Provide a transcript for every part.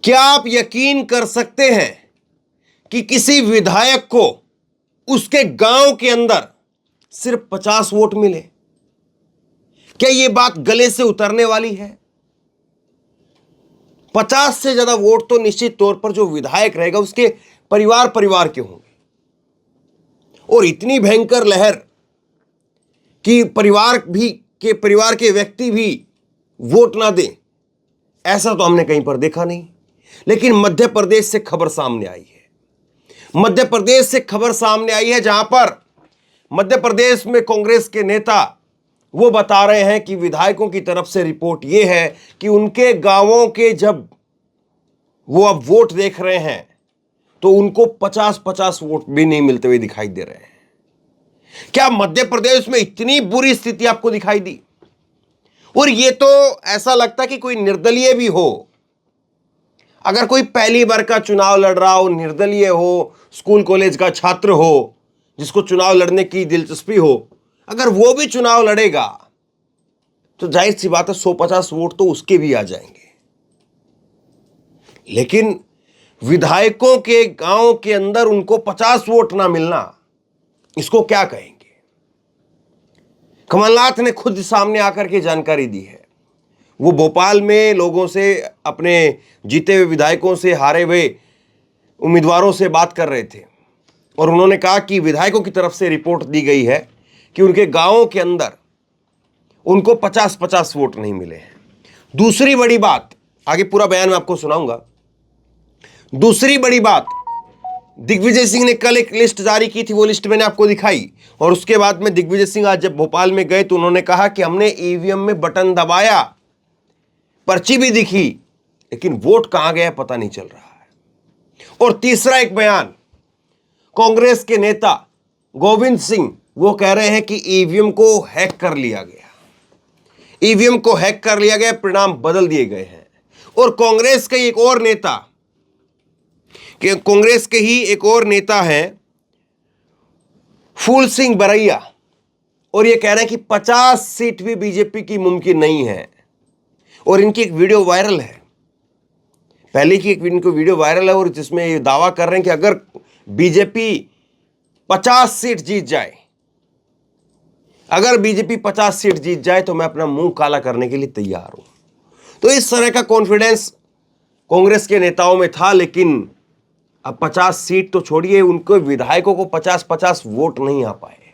क्या आप यकीन कर सकते हैं कि किसी विधायक को उसके गांव के अंदर सिर्फ 50 वोट मिले? क्या यह बात गले से उतरने वाली है? 50 से ज्यादा वोट तो निश्चित तौर पर जो विधायक रहेगा उसके परिवार के होंगे, और इतनी भयंकर लहर कि परिवार के व्यक्ति भी वोट ना दें, ऐसा तो हमने कहीं पर देखा नहीं। लेकिन मध्य प्रदेश से खबर सामने आई है। मध्य प्रदेश से खबर सामने आई है जहां पर मध्य प्रदेश में कांग्रेस के नेता वो बता रहे हैं कि विधायकों की तरफ से रिपोर्ट ये है कि उनके गांवों के जब वो अब वोट देख रहे हैं तो उनको 50-50 वोट भी नहीं मिलते हुए दिखाई दे रहे हैं। क्या मध्य प्रदेश में इतनी बुरी स्थिति आपको दिखाई दी? और ये तो ऐसा लगता कि कोई निर्दलीय भी हो। अगर कोई पहली बार का चुनाव लड़ रहा हो, निर्दलीय हो, स्कूल कॉलेज का छात्र हो, जिसको चुनाव लड़ने की दिलचस्पी हो, अगर वो भी चुनाव लड़ेगा तो जाहिर सी बात है 150 वोट तो उसके भी आ जाएंगे। लेकिन विधायकों के गांव के अंदर उनको 50 वोट ना मिलना, इसको क्या कहेंगे? कमलनाथ ने खुद सामने आकर के जानकारी दी है। वो भोपाल में लोगों से, अपने जीते हुए विधायकों से, हारे हुए उम्मीदवारों से बात कर रहे थे और उन्होंने कहा कि विधायकों की तरफ से रिपोर्ट दी गई है कि उनके गांवों के अंदर उनको 50-50 वोट नहीं मिले हैं। दूसरी बड़ी बात, आगे पूरा बयान मैं आपको सुनाऊंगा। दूसरी बड़ी बात, दिग्विजय सिंह ने कल एक लिस्ट जारी की थी, वो लिस्ट मैंने आपको दिखाई, और उसके बाद में दिग्विजय सिंह आज जब भोपाल में गए तो उन्होंने कहा कि हमने ईवीएम में बटन दबाया, पर्ची भी दिखी, लेकिन वोट कहां गया पता नहीं चल रहा है। और तीसरा एक बयान, कांग्रेस के नेता गोविंद सिंह वो कह रहे हैं कि ईवीएम को हैक कर लिया गया, ईवीएम को हैक कर लिया गया, परिणाम बदल दिए गए हैं। और कांग्रेस के एक और नेता, कांग्रेस के ही एक और नेता हैं फूल सिंह बरैया, और ये कह रहे हैं कि 50 सीट भी बीजेपी की मुमकिन नहीं है। और इनकी एक वीडियो वायरल है, पहले की एक इनको वीडियो वायरल है, और जिसमें ये दावा कर रहे हैं कि अगर बीजेपी 50 सीट जीत जाए, अगर बीजेपी 50 सीट जीत जाए तो मैं अपना मुंह काला करने के लिए तैयार हूं। तो इस तरह का कॉन्फिडेंस कांग्रेस के नेताओं में था। लेकिन अब 50 सीट तो छोड़िए, उनको विधायकों को 50-50 वोट नहीं आ पाए।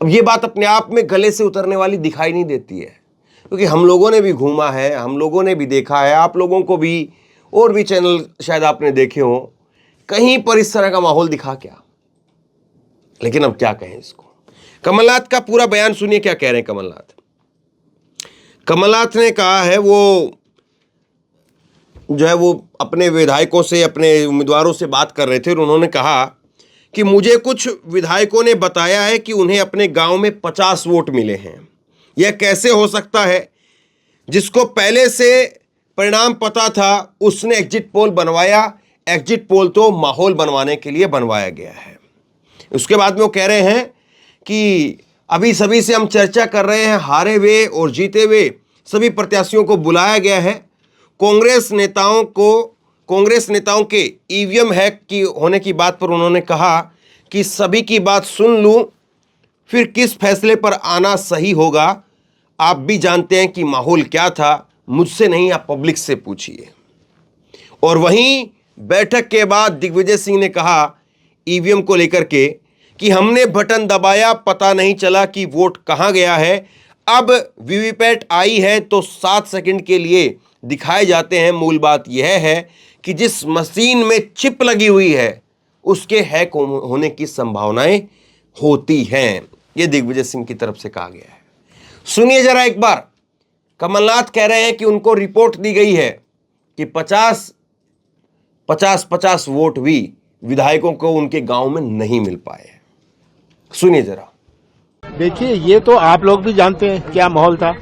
अब ये बात अपने आप में गले से उतरने वाली दिखाई नहीं देती है, क्योंकि हम लोगों ने भी घूमा है, हम लोगों ने भी देखा है, आप लोगों को भी, और भी चैनल शायद आपने देखे हो, कहीं पर इस तरह का माहौल दिखा क्या? लेकिन अब क्या कहें इसको। कमलनाथ का पूरा बयान सुनिए, क्या कह रहे हैं कमलनाथ। कमलनाथ ने कहा है, वो जो है वो अपने विधायकों से, अपने उम्मीदवारों से बात कर रहे थे, और उन्होंने कहा कि मुझे कुछ विधायकों ने बताया है कि उन्हें अपने गांव में 50 वोट मिले हैं। यह कैसे हो सकता है? जिसको पहले से परिणाम पता था उसने एग्जिट पोल बनवाया। एग्जिट पोल तो माहौल बनवाने के लिए बनवाया गया है। उसके बाद में वो कह रहे हैं कि अभी सभी से हम चर्चा कर रहे हैं, हारे हुए और जीते हुए सभी प्रत्याशियों को बुलाया गया है। कांग्रेस नेताओं के ईवीएम हैक की होने की बात पर उन्होंने कहा कि सभी की बात सुन लूं, फिर किस फैसले पर आना सही होगा। आप भी जानते हैं कि माहौल क्या था, मुझसे नहीं, आप पब्लिक से पूछिए। और वहीं बैठक के बाद दिग्विजय सिंह ने कहा ईवीएम को लेकर के कि हमने बटन दबाया, पता नहीं चला कि वोट कहां गया है। अब वीवीपैट आई है तो 7 सेकंड के लिए दिखाए जाते हैं। मूल बात यह है कि जिस मशीन में चिप लगी हुई है उसके हैक होने की संभावनाएं होती हैं। यह दिग्विजय सिंह की तरफ से कहा गया है। सुनिए जरा एक बार, कमलनाथ कह रहे हैं कि उनको रिपोर्ट दी गई है कि 50-50 वोट भी विधायकों को उनके गांव में नहीं मिल पाए। सुनिए जरा। देखिए, ये तो आप लोग भी जानते हैं क्या माहौल था,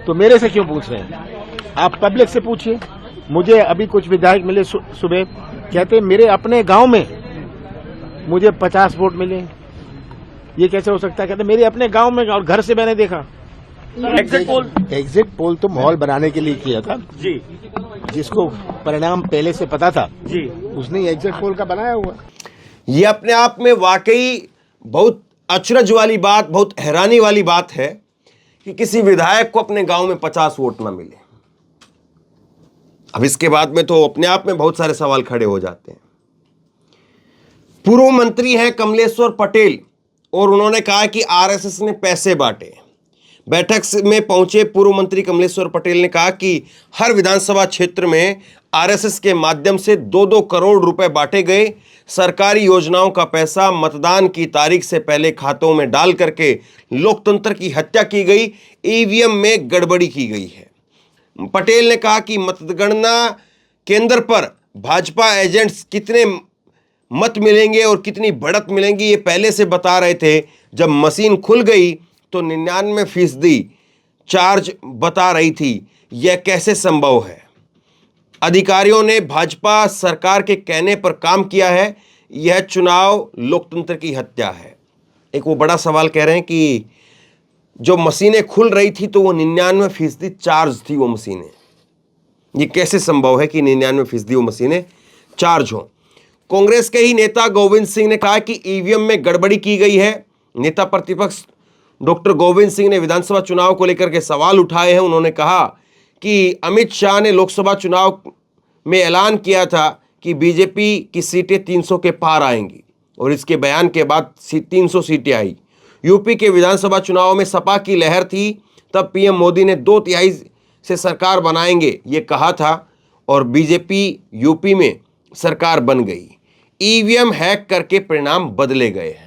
तो मेरे से क्यों पूछ रहे हैं? आप पब्लिक से पूछिए। मुझे अभी कुछ विधायक मिले सुबह, कहते मेरे अपने गांव में मुझे 50 वोट मिले। ये कैसे हो सकता है? कहते मेरे अपने गांव में, और घर से मैंने देखा एग्जिट पोल तो माहौल बनाने के लिए किया था जी जिसको परिणाम पहले से पता था जी उसने एग्जिट पोल का बनाया हुआ। ये अपने आप में वाकई बहुत अचरज वाली बात, बहुत हैरानी वाली बात है कि किसी विधायक को अपने गांव में 50 वोट ना मिले। अब इसके बाद में तो अपने आप में बहुत सारे सवाल खड़े हो जाते हैं। पूर्व मंत्री हैं कमलेश्वर पटेल और उन्होंने कहा कि आरएसएस ने पैसे बांटे। बैठक में पहुंचे पूर्व मंत्री कमलेश्वर पटेल ने कहा कि हर विधानसभा क्षेत्र में आरएसएस के माध्यम से 2-2 करोड़ रुपए बांटे गए। सरकारी योजनाओं का पैसा मतदान की तारीख से पहले खातों में डाल करके लोकतंत्र की हत्या की गई, ईवीएम में गड़बड़ी की गई है। पटेल ने कहा कि मतगणना केंद्र पर भाजपा एजेंट्स कितने मत मिलेंगे और कितनी बढ़त मिलेंगी ये पहले से बता रहे थे। जब मशीन खुल गई तो 99% चार्ज बता रही थी। यह कैसे संभव है? अधिकारियों ने भाजपा सरकार के कहने पर काम किया है। यह चुनाव लोकतंत्र की हत्या है। एक वो बड़ा सवाल कह रहे हैं कि जो मशीनें खुल रही थी तो वो 99% चार्ज थी वो मशीनें। ये कैसे संभव है कि 99% वो मशीनें चार्ज हों? कांग्रेस के ही नेता गोविंद सिंह ने कहा कि ईवीएम में गड़बड़ी की गई है। नेता प्रतिपक्ष डॉक्टर गोविंद सिंह ने विधानसभा चुनाव को लेकर के सवाल उठाए हैं। उन्होंने कहा कि अमित शाह ने लोकसभा चुनाव में ऐलान किया था कि बीजेपी की सीटें 300 के पार आएंगी और इसके बयान के बाद 300 सीटें आई। यूपी के विधानसभा चुनाव में सपा की लहर थी, तब पीएम मोदी ने 2/3 से सरकार बनाएंगे ये कहा था और बीजेपी यूपी में सरकार बन गई। ईवीएम हैक करके परिणाम बदले गए हैं।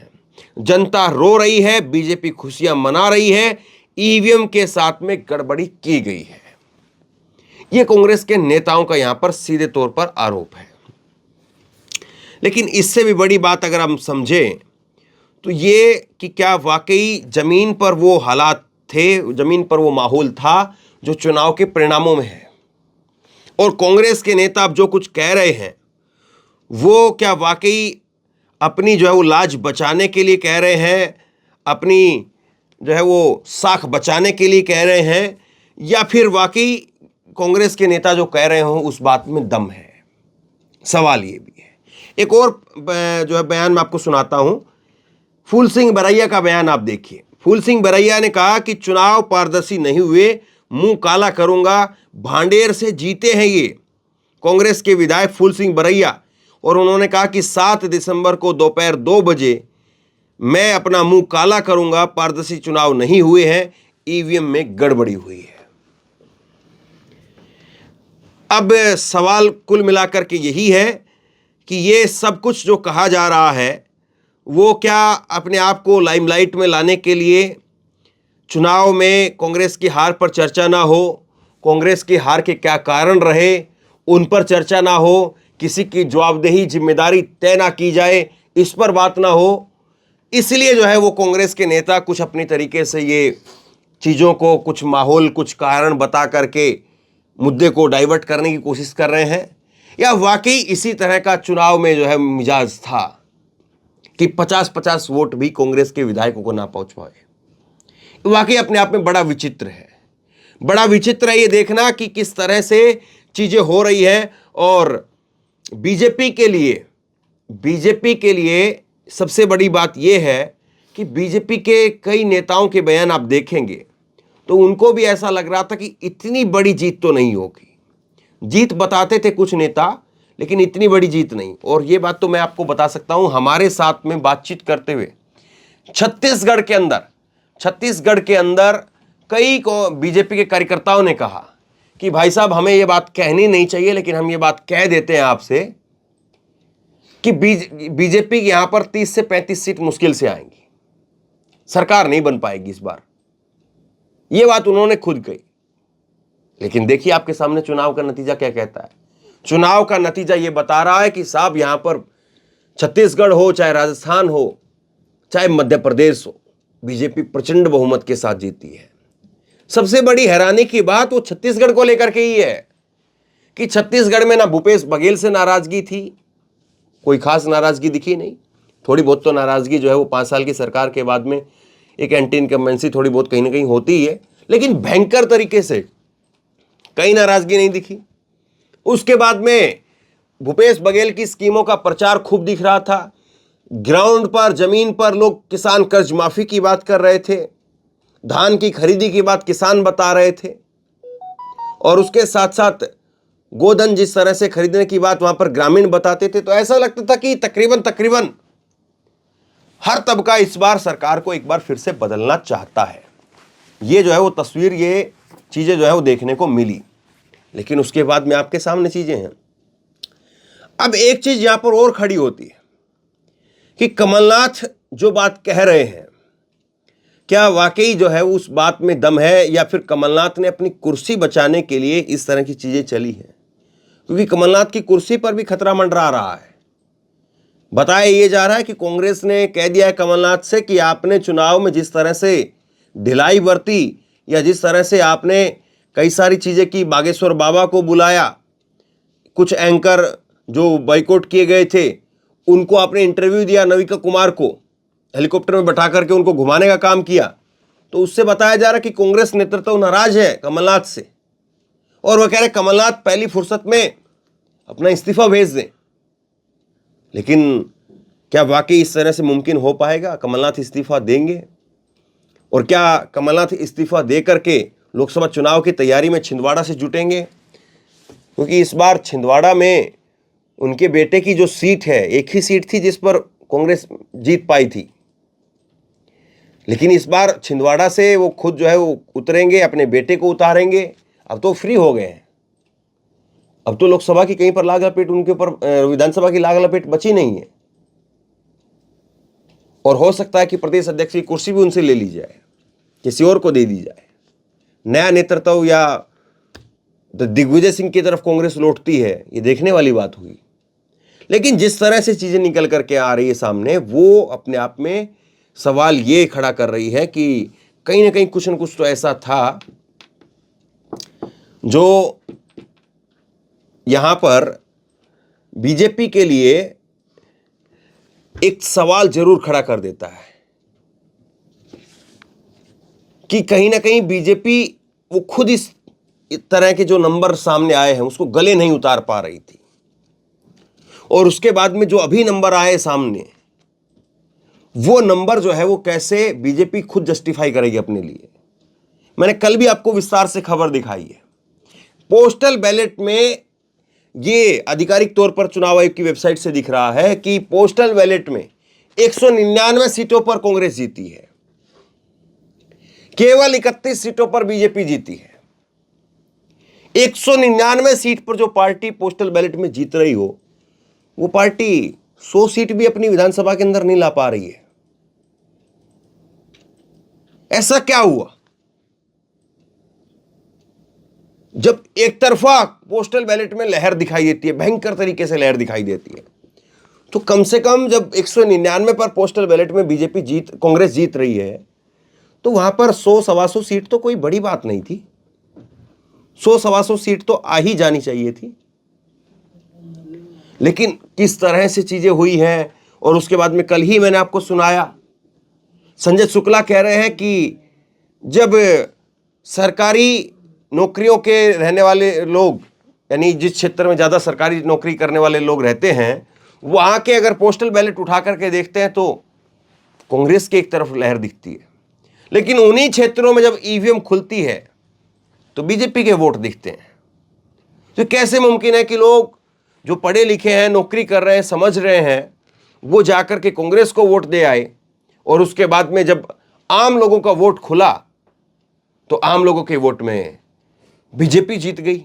जनता रो रही है, बीजेपी खुशियां मना रही है, ईवीएम के साथ में गड़बड़ी की गई है। यह कांग्रेस के नेताओं का यहां पर सीधे तौर पर आरोप है। लेकिन इससे भी बड़ी बात अगर हम समझें तो ये कि क्या वाकई जमीन पर वो हालात थे, जमीन पर वो माहौल था जो चुनाव के परिणामों में है। और कांग्रेस के नेता अब जो कुछ कह रहे हैं वो क्या वाकई अपनी जो है वो लाज बचाने के लिए कह रहे हैं, अपनी जो है वो साख बचाने के लिए कह रहे हैं, या फिर वाकई कांग्रेस के नेता जो कह रहे हों उस बात में दम है? सवाल ये भी है। एक और जो है बयान मैं आपको सुनाता हूं। फूल सिंह बरैया का बयान आप देखिए। फूल सिंह बरैया ने कहा कि चुनाव पारदर्शी नहीं हुए, मुंह काला करूंगा, भांडेर से जीते हैं ये। कांग्रेस के विधायक फूल सिंह बरैया, और उन्होंने कहा कि 7 दिसंबर को दोपहर 2 बजे मैं अपना मुंह काला करूंगा, पारदर्शी चुनाव नहीं हुए हैं, ईवीएम में गड़बड़ी हुई है। अब सवाल कुल मिलाकर के यही है कि ये सब कुछ जो कहा जा रहा है वो क्या अपने आप को लाइमलाइट में लाने के लिए चुनाव में कांग्रेस की हार पर चर्चा ना हो, कांग्रेस की हार के क्या कारण रहे उन पर चर्चा ना हो, किसी की जवाबदेही जिम्मेदारी तय ना की जाए इस पर बात ना हो, इसलिए जो है वो कांग्रेस के नेता कुछ अपनी तरीके से ये चीज़ों को कुछ माहौल कुछ कारण बता करके मुद्दे को डाइवर्ट करने की कोशिश कर रहे हैं? या वाकई इसी तरह का चुनाव में जो है मिजाज था कि 50-50 वोट भी कांग्रेस के विधायकों को ना पहुंच पाए? वाकई अपने आप में बड़ा विचित्र है। बड़ा विचित्र है ये देखना कि किस तरह से चीजें हो रही है। और बीजेपी के लिए सबसे बड़ी बात यह है कि बीजेपी के कई नेताओं के बयान आप देखेंगे तो उनको भी ऐसा लग रहा था कि इतनी बड़ी जीत तो नहीं होगी। जीत बताते थे कुछ नेता, लेकिन इतनी बड़ी जीत नहीं। और ये बात तो मैं आपको बता सकता हूं, हमारे साथ में बातचीत करते हुए छत्तीसगढ़ के अंदर कई को बीजेपी के कार्यकर्ताओं ने कहा कि भाई साहब हमें ये बात कहनी नहीं चाहिए, लेकिन हम ये बात कह देते हैं आपसे कि बीजेपी यहां पर 30 से 35 सीट मुश्किल से आएंगी, सरकार नहीं बन पाएगी इस बार। ये बात उन्होंने खुद कही। लेकिन देखिए आपके सामने चुनाव का नतीजा क्या कहता है। चुनाव का नतीजा ये बता रहा है कि साहब यहां पर छत्तीसगढ़ हो, चाहे राजस्थान हो, चाहे मध्य प्रदेश हो, बीजेपी प्रचंड बहुमत के साथ जीती है। सबसे बड़ी हैरानी की बात वो छत्तीसगढ़ को लेकर के ही है कि छत्तीसगढ़ में ना भूपेश बघेल से नाराजगी थी, कोई खास नाराजगी दिखी नहीं। थोड़ी बहुत तो नाराजगी जो है वो 5 साल की सरकार के बाद में एक एंटी इनकम्बेंसी थोड़ी बहुत कहीं ना कहीं होती ही है, लेकिन भयंकर तरीके से कहीं नाराजगी नहीं दिखी। उसके बाद में भूपेश बघेल की स्कीमों का प्रचार खूब दिख रहा था। ग्राउंड पर, जमीन पर लोग किसान कर्ज माफी की बात कर रहे थे, धान की खरीदी की बात किसान बता रहे थे, और उसके साथ साथ गोधन जिस तरह से खरीदने की बात वहां पर ग्रामीण बताते थे। तो ऐसा लगता था कि तकरीबन हर तबका इस बार सरकार को एक बार फिर से बदलना चाहता है। ये जो है वो तस्वीर, ये चीजें जो है वो देखने को मिली। लेकिन उसके बाद में आपके सामने चीजें हैं। अब एक चीज यहां पर और खड़ी होती है कि कमलनाथ जो बात कह रहे हैं, क्या वाकई जो है उस बात में दम है, या फिर कमलनाथ ने अपनी कुर्सी बचाने के लिए इस तरह की चीजें चली हैं? क्योंकि कमलनाथ की कुर्सी पर भी खतरा मंडरा रहा है। बताया ये जा रहा है कि कांग्रेस ने कह दिया है कमलनाथ से कि आपने चुनाव में जिस तरह से ढिलाई बरती, या जिस तरह से आपने कई सारी चीजें की, बागेश्वर बाबा को बुलाया, कुछ एंकर जो बाइकआउट किए गए थे उनको आपने इंटरव्यू दिया, नविका कुमार को हेलीकॉप्टर में बैठा करके उनको घुमाने का काम किया, तो उससे बताया जा रहा है कि कांग्रेस नेतृत्व नाराज है कमलनाथ से, और वह कह रहे कमलनाथ पहली फुर्सत में अपना इस्तीफा भेज दें। लेकिन क्या वाकई इस तरह से मुमकिन हो पाएगा? कमलनाथ इस्तीफा देंगे? और क्या कमलनाथ इस्तीफा दे करके लोकसभा चुनाव की तैयारी में छिंदवाड़ा से जुटेंगे? क्योंकि इस बार छिंदवाड़ा में उनके बेटे की जो सीट है, एक ही सीट थी जिस पर कांग्रेस जीत पाई थी, लेकिन इस बार छिंदवाड़ा से वो खुद जो है वो उतरेंगे, अपने बेटे को उतारेंगे। अब तो फ्री हो गए हैं, अब तो लोकसभा की कहीं पर लाग लपेट उनके ऊपर, विधानसभा की लाग लपेट बची नहीं है। और हो सकता है कि प्रदेश अध्यक्ष की कुर्सी भी उनसे ले ली जाए, किसी और को दे दी जाए। नया नेतृत्व या दिग्विजय सिंह की तरफ कांग्रेस लौटती है, ये देखने वाली बात हुई। लेकिन जिस तरह से चीजें निकल करके आ रही है सामने, वो अपने आप में सवाल ये खड़ा कर रही है कि कहीं ना कहीं कुछ न कुछ तो ऐसा था जो यहां पर बीजेपी के लिए एक सवाल जरूर खड़ा कर देता है कि कहीं ना कहीं बीजेपी वो खुद इस तरह के जो नंबर सामने आए हैं उसको गले नहीं उतार पा रही थी, और उसके बाद में जो अभी नंबर आए सामने, वो नंबर जो है वो कैसे बीजेपी खुद जस्टिफाई करेगी अपने लिए। मैंने कल भी आपको विस्तार से खबर दिखाई है। पोस्टल बैलेट में, ये आधिकारिक तौर पर चुनाव आयोग की वेबसाइट से दिख रहा है कि पोस्टल बैलेट में 199 सीटों पर कांग्रेस जीती है, केवल 31 सीटों पर बीजेपी जीती है। 199 सीट पर जो पार्टी पोस्टल बैलेट में जीत रही हो, वो पार्टी 100 सीट भी अपनी विधानसभा के अंदर नहीं ला पा रही है। ऐसा क्या हुआ? जब एक तरफा पोस्टल बैलेट में लहर दिखाई देती है, भयंकर तरीके से लहर दिखाई देती है, तो कम से कम जब 199 पर पोस्टल बैलेट में कांग्रेस जीत रही है, तो वहां पर 100-125 सीट तो कोई बड़ी बात नहीं थी। 100-125 सीट तो आ ही जानी चाहिए थी। लेकिन किस तरह से चीजें हुई हैं, और उसके बाद में कल ही मैंने आपको सुनाया, संजय शुक्ला कह रहे हैं कि जब सरकारी नौकरियों के रहने वाले लोग, यानी जिस क्षेत्र में ज़्यादा सरकारी नौकरी करने वाले लोग रहते हैं, वहाँ के अगर पोस्टल बैलेट उठा करके देखते हैं तो कांग्रेस की एक तरफ लहर दिखती है, लेकिन उन्हीं क्षेत्रों में जब ईवीएम खुलती है तो बीजेपी के वोट दिखते हैं। तो कैसे मुमकिन है कि लोग जो पढ़े लिखे हैं, नौकरी कर रहे हैं, समझ रहे हैं, वो जाकर के कांग्रेस को वोट दे आए, और उसके बाद में जब आम लोगों का वोट खुला तो आम लोगों के वोट में बीजेपी जीत गई?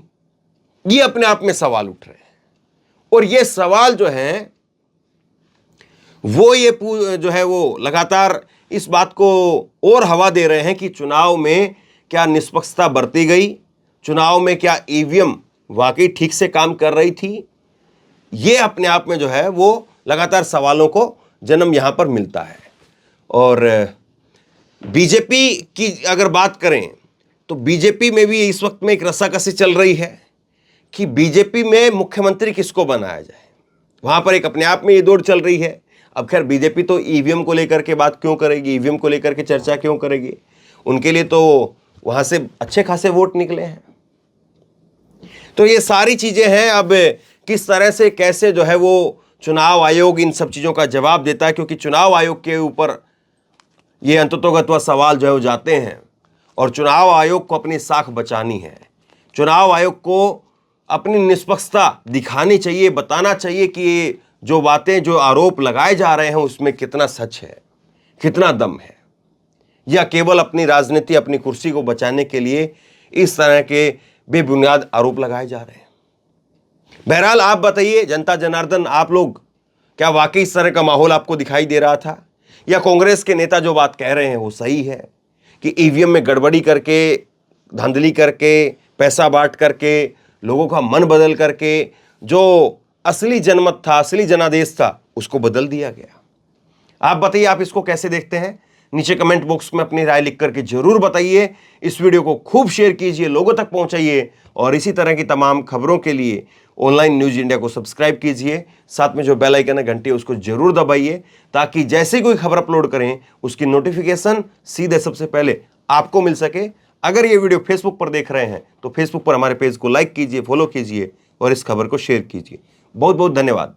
ये अपने आप में सवाल उठ रहे हैं, और ये सवाल जो है वो जो है वो लगातार इस बात को और हवा दे रहे हैं कि चुनाव में क्या निष्पक्षता बरती गई, चुनाव में क्या ईवीएम वाकई ठीक से काम कर रही थी। ये अपने आप में जो है वो लगातार सवालों को जन्म यहां पर मिलता है। और बीजेपी की अगर बात करें तो बीजेपी में भी इस वक्त में एक रस्साकसी चल रही है कि बीजेपी में मुख्यमंत्री किसको बनाया जाए। वहां पर एक अपने आप में ये दौड़ चल रही है। अब खैर बीजेपी तो ईवीएम को लेकर के बात क्यों करेगी, ईवीएम को लेकर के चर्चा क्यों करेगी? उनके लिए तो वहां से अच्छे खासे वोट निकले हैं। तो ये सारी चीजें हैं। अब किस तरह से कैसे जो है वो चुनाव आयोग इन सब चीजों का जवाब देता है, क्योंकि चुनाव आयोग के ऊपर ये अंततोगत्वा सवाल जो है वो जाते हैं और चुनाव आयोग को अपनी साख बचानी है। चुनाव आयोग को अपनी निष्पक्षता दिखानी चाहिए, बताना चाहिए कि ये जो बातें, जो आरोप लगाए जा रहे हैं उसमें कितना सच है, कितना दम है, या केवल अपनी राजनीति, अपनी कुर्सी को बचाने के लिए इस तरह के बेबुनियाद आरोप लगाए जा रहे हैं। बहरहाल आप बताइए जनता जनार्दन, आप लोग क्या वाकई इस तरह का माहौल आपको दिखाई दे रहा था, या कांग्रेस के नेता जो बात कह रहे हैं वो सही है कि ईवीएम में गड़बड़ी करके, धांधली करके, पैसा बांट करके, लोगों का मन बदल करके जो असली जनमत था, असली जनादेश था, उसको बदल दिया गया। आप बताइए आप इसको कैसे देखते हैं? नीचे कमेंट बॉक्स में अपनी राय लिख करके जरूर बताइए। इस वीडियो को खूब शेयर कीजिए, लोगों तक पहुंचाइए और इसी तरह की तमाम खबरों के लिए ऑनलाइन न्यूज इंडिया को सब्सक्राइब कीजिए। साथ में जो बेल आइकन है, घंटी है, उसको जरूर दबाइए ताकि जैसे कोई खबर अपलोड करें उसकी नोटिफिकेशन सीधे सबसे पहले आपको मिल सके। अगर ये वीडियो फेसबुक पर देख रहे हैं तो फेसबुक पर हमारे पेज को लाइक कीजिए, फॉलो कीजिए और इस खबर को शेयर कीजिए। बहुत बहुत धन्यवाद।